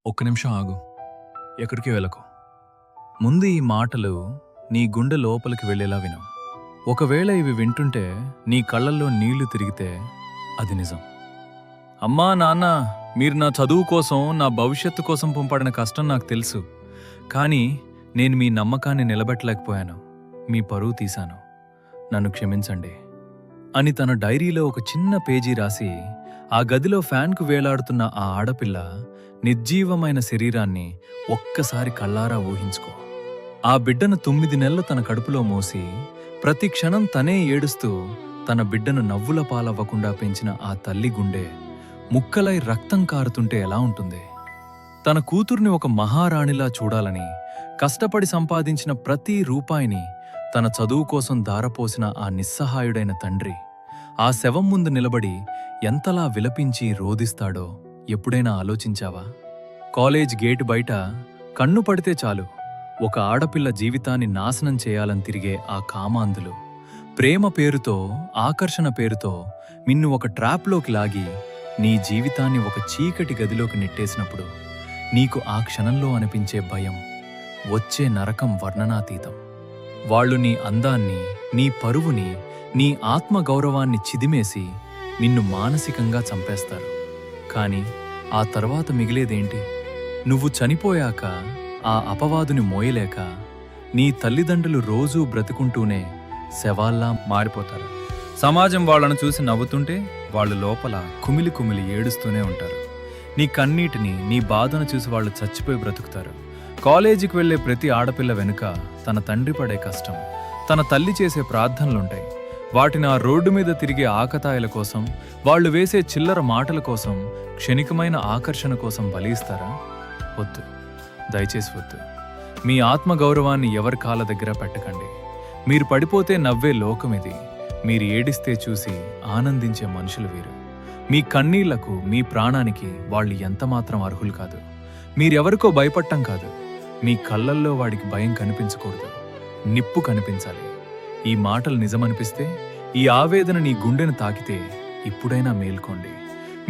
ఒక్క నిమిషం ఆగు. ఎక్కడికి వెళ్ళకు. ముందు ఈ మాటలు నీ గుండె లోపలికి వెళ్ళేలా విను. ఒకవేళ ఇవి వింటుంటే నీ కళ్ళల్లో నీళ్లు తిరిగితే అది నిజం. అమ్మా నాన్న, మీరు నా చదువు కోసం, నా భవిష్యత్తు కోసం పంపడిన కష్టం నాకు తెలుసు. కానీ నేను మీ నమ్మకాన్ని నిలబెట్టలేకపోయాను. మీ పరువు తీశాను. నన్ను క్షమించండి అని తన డైరీలో ఒక చిన్న పేజీ రాసి ఆ గదిలో ఫ్యాన్కు వేలాడుతున్న ఆ ఆడపిల్ల నిర్జీవమైన శరీరాన్ని ఒక్కసారి కళ్ళారా ఊహించుకో. ఆ బిడ్డను 9 నెలలు తన కడుపులో మోసి ప్రతి క్షణం తనే ఏడుస్తూ తన బిడ్డను నవ్వుల పాలవ్వకుండా పెంచిన ఆ తల్లి గుండె ముక్కలై రక్తం కారుతుంటే ఎలా ఉంటుంది? తన కూతుర్ని ఒక మహారాణిలా చూడాలని కష్టపడి సంపాదించిన ప్రతి రూపాయిని తన చదువు కోసం దారపోసిన ఆ నిస్సహాయుడైన తండ్రి ఆ శవం ముందు నిలబడి ఎంతలా విలపించి రోదిస్తాడో ఎప్పుడైనా ఆలోచించావా? కాలేజ్ గేటు బయట కన్ను పడితే చాలు ఒక ఆడపిల్ల జీవితాన్ని నాశనం చేయాలని తిరిగే ఆ కామాంధులు ప్రేమ పేరుతో, ఆకర్షణ పేరుతో నిన్ను ఒక ట్రాప్లోకి లాగి నీ జీవితాన్ని ఒక చీకటి గదిలోకి నెట్టేసినప్పుడు నీకు ఆ క్షణంలో అనిపించే భయం, వచ్చే నరకం వర్ణనాతీతం. వాళ్ళు నీ అందాన్ని, నీ పరువుని, నీ ఆత్మగౌరవాన్ని చిదిమేసి నిన్ను మానసికంగా చంపేస్తారు. కానీ ఆ తర్వాత మిగిలేదేంటి? నువ్వు చనిపోయాక ఆ అపవాదుని మోయలేక నీ తల్లిదండ్రులు రోజూ బ్రతుకుంటూనే శవాల్లా మారిపోతారు. సమాజం వాళ్ళను చూసి నవ్వుతుంటే వాళ్ళు లోపల కుమిలి కుమిలి ఏడుస్తూనే ఉంటారు. నీ కన్నీటిని, నీ బాధను చూసి వాళ్ళు చచ్చిపోయి బ్రతుకుతారు. కాలేజీకి వెళ్లే ప్రతి ఆడపిల్ల వెనుక తన తండ్రి పడే కష్టం, తన తల్లి చేసే ప్రార్థనలుంటాయి. వాటిని ఆ రోడ్డు మీద తిరిగే ఆకతాయిల కోసం, వాళ్ళు వేసే చిల్లర మాటల కోసం, క్షణికమైన ఆకర్షణ కోసం బలిస్తారా? వద్దు, దయచేసి వద్దు. మీ ఆత్మగౌరవాన్ని ఎవరి కాళ్ళ దగ్గర పెట్టకండి. మీరు పడిపోతే నవ్వే లోకమిది. మీరు ఏడిస్తే చూసి ఆనందించే మనుషులు వీరు. మీ కన్నీళ్లకు, మీ ప్రాణానికి వాళ్ళు ఎంతమాత్రం అర్హులు కాదు. మీరెవరికో భయపడటం కాదు, మీ కళ్ళల్లో వాడికి భయం కనిపించకూడదు, నిప్పు కనిపించాలి. ఈ మాటలు నిజమనిపిస్తే, ఈ ఆవేదన నీ గుండెను తాకితే ఇప్పుడైనా మేల్కోండి.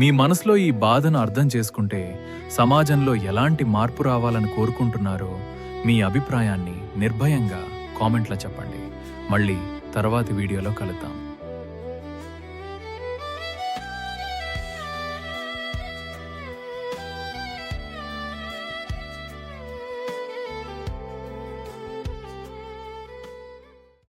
మీ మనసులో ఈ బాధను అర్థం చేసుకుంటే సమాజంలో ఎలాంటి మార్పు రావాలని కోరుకుంటున్నారో మీ అభిప్రాయాన్ని నిర్భయంగా కామెంట్లో చెప్పండి. మళ్ళీ తర్వాతి వీడియోలో కలుద్దాం.